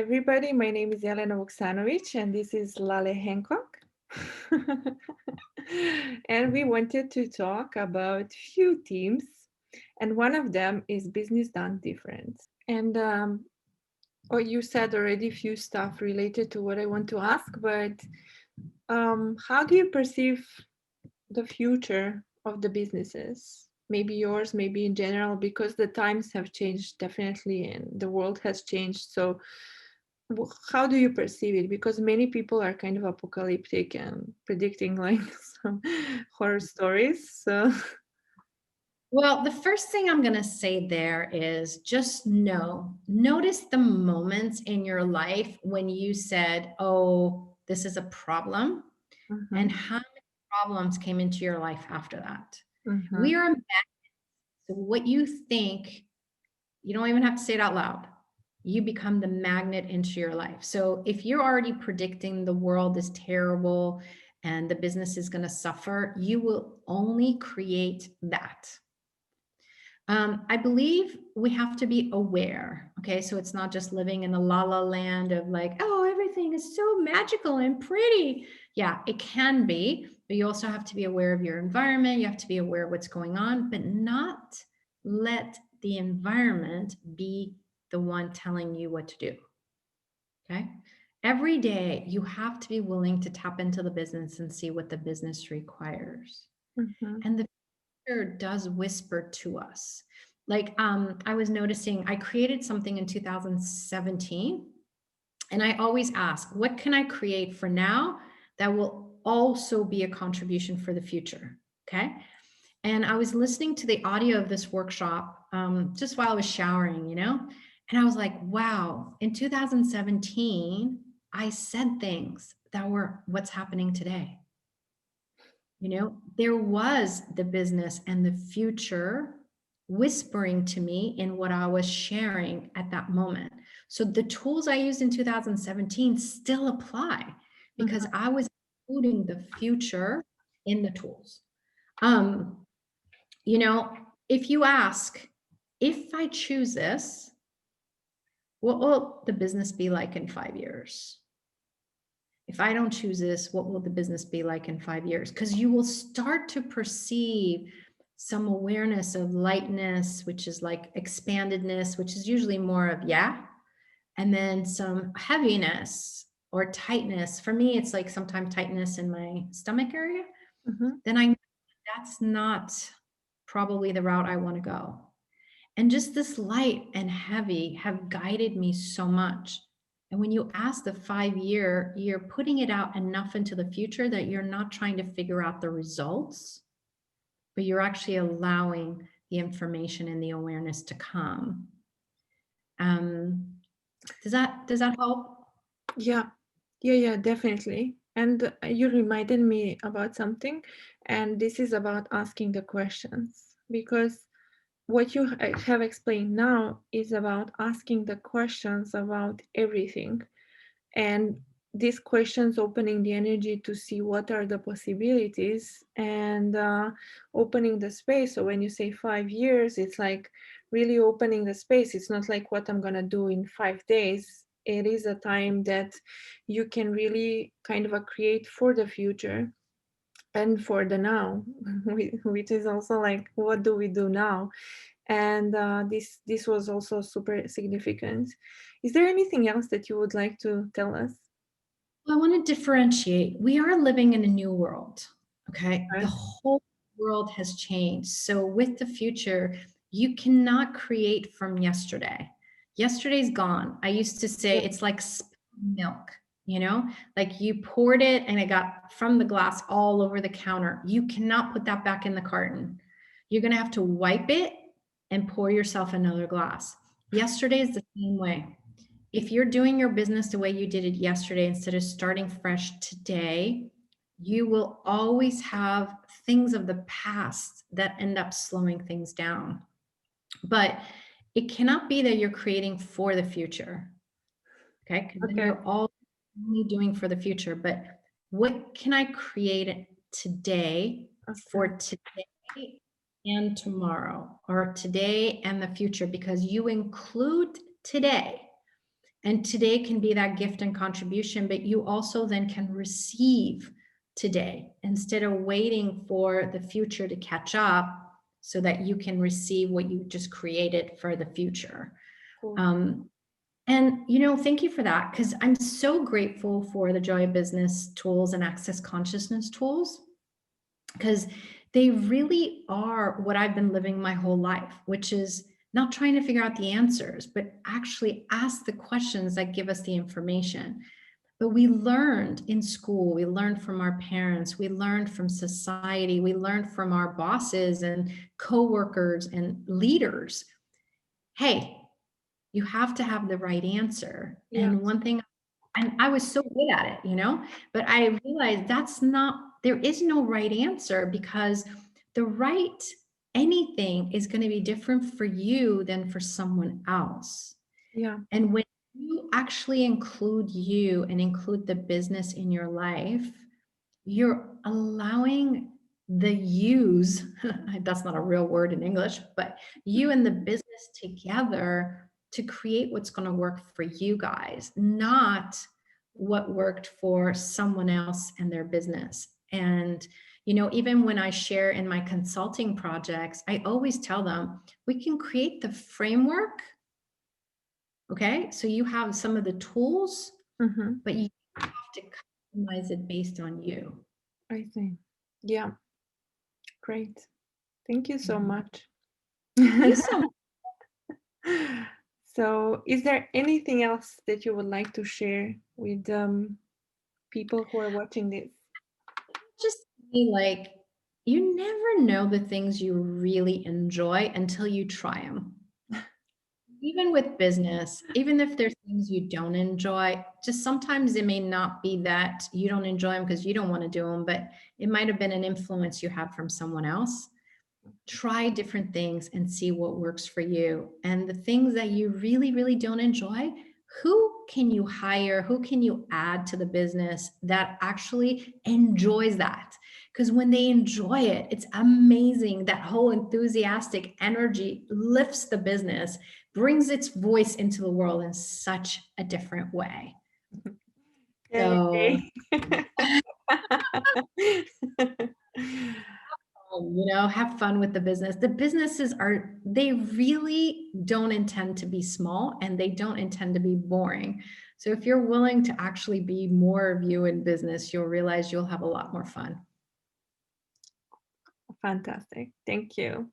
everybody. My name is Jelena Vuksanovic, and this is Laleh Hancock. And we wanted to talk about few themes, and one of them is business done different. And you said already few stuff related to what I want to ask, but how do you perceive the future of the businesses? Maybe yours, maybe in general, because the times have changed definitely, and the world has changed. So how do you perceive it? Because many people are kind of apocalyptic and predicting like some horror stories. So Well, the first thing I'm going to say there is just notice the moments in your life when you said, oh, this is a problem, and Mhm, how many problems came into your life after that. We mhm, are, so what you think, you don't even have to say it out loud. You become the magnet into your life. So if you're already predicting the world is terrible and the business is going to suffer, you will only create that. I believe we have to be aware. Okay. So it's not just living in a la la land of like, oh, everything is so magical and pretty. Yeah, it can be, but you also have to be aware of your environment. You have to be aware of what's going on, but not let the environment be the one telling you what to do. Okay. Every day, you have to be willing to tap into the business and see what the business requires. mhm, And the does whisper to us. Like I was noticing I created something in 2017, and I always ask, what can I create for now that will also be a contribution for the future? Okay. And I was listening to the audio of this workshop just while I was showering, and I was like, wow, in 2017, I said things that were what's happening today. There was the business and the future whispering to me in what I was sharing at that moment. So the tools I used in 2017 still apply because mhm. I was including the future in the tools. Um, you know, if you ask, if I choose this, what will the business be like in 5 years? If I don't choose this, what will the business be like in 5 years? Because you will start to perceive some awareness of lightness, which is like expandedness, which is usually more of, yeah, and then some heaviness or tightness. For me, it's like sometimes tightness in my stomach area. Mhm. Then I know that's not probably the route I want to go. And just this light and heavy have guided me so much. And when you ask the 5 year, you're putting it out enough into the future that you're not trying to figure out the results, but you're actually allowing the information and the awareness to come. Um, does that help? Yeah, yeah, definitely. And you reminded me about something, and this is about asking the questions, because what you have explained now is about asking the questions about everything, and these questions opening the energy to see what are the possibilities, and opening the space. So when you say 5 years, it's like really opening the space. It's not like what I'm going to do in 5 days. It is a time that you can really kind of create for the future and for the now, which is also like, what do we do now? And this was also super significant. Is there anything else that you would like to tell us? Well, I want to differentiate. We are living in a new world. Okay. The Okay. whole world has changed. So, with the future, you cannot create from yesterday. Yesterday's gone. I used to say Yeah. it's like spilled milk, like you poured it and it got from the glass all over the counter. You cannot put that back in the carton. You're going to have to wipe it and pour yourself another glass. Yesterday is the same way. If you're doing your business the way you did it yesterday instead of starting fresh today, you will always have things of the past that end up slowing things down. But it cannot be that you're creating for the future. Okay. Because then Okay. you're all only doing for the future. But what can I create today Okay. for today and tomorrow, or today and the future? Because you include today And today can be that gift and contribution, but you also then can receive today instead of waiting for the future to catch up so that you can receive what you just created for the future. Cool. And, you know, thank you for that, because I'm so grateful for the Joy of Business tools and Access Consciousness tools, because they really are what I've been living my whole life, which is not trying to figure out the answers, but actually ask the questions that give us the information. But we learned in school, we learned from our parents, we learned from society, we learned from our bosses and coworkers and leaders. Hey, you have to have the right answer. Yeah. And one thing, and I was so good at it, you know, but I realized that's not, there is no right answer, because the right anything is going to be different for you than for someone else. Yeah. And when you actually include you and include the business in your life, you're allowing the use, that's not a real word in English, but you and the business together to create what's going to work for you guys, not what worked for someone else and their business. And, you know, even when I share in my consulting projects, I always tell them we can create the framework. Okay. So you have some of the tools, Mm-hmm. but you have to customize it based on you. I see. Yeah. Great. Thank you so Mhm. much. Thank you so much. So, is there anything else that you would like to share with people who are watching this? Just be like, you never know the things you really enjoy until you try them. Even with business, even if there's things you don't enjoy, just sometimes it may not be that you don't enjoy them because you don't want to do them, but it might have been an influence you had from someone else. Try different things and see what works for you. And the things that you really, really don't enjoy, who can you hire? Who can you add to the business that actually enjoys that? Because when they enjoy it, it's amazing. That whole enthusiastic energy lifts the business, brings its voice into the world in such a different way. Yay, So, yay. you know, have fun with the business. The businesses are, they really don't intend to be small and they don't intend to be boring. So if you're willing to actually be more of you in business, you'll realize you'll have a lot more fun. Fantastic. Thank you.